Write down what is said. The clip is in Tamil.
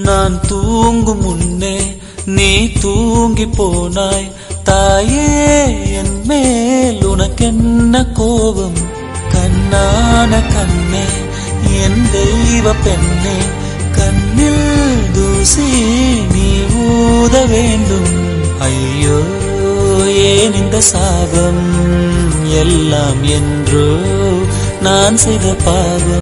நான் தூங்கும் முன்னே நீ தூங்கி போனாய் தாயே, என் மேல் உனக்கென்ன கோபம்? கண்ணான கண்ணே, என் தெய்வ பெண்ணே, கண்ணில் தூசி நீ ஊத வேண்டும். ஐயோ ஏன் இந்த சாபம்? எல்லாம் என்றோ நான் செய்த பாவம்.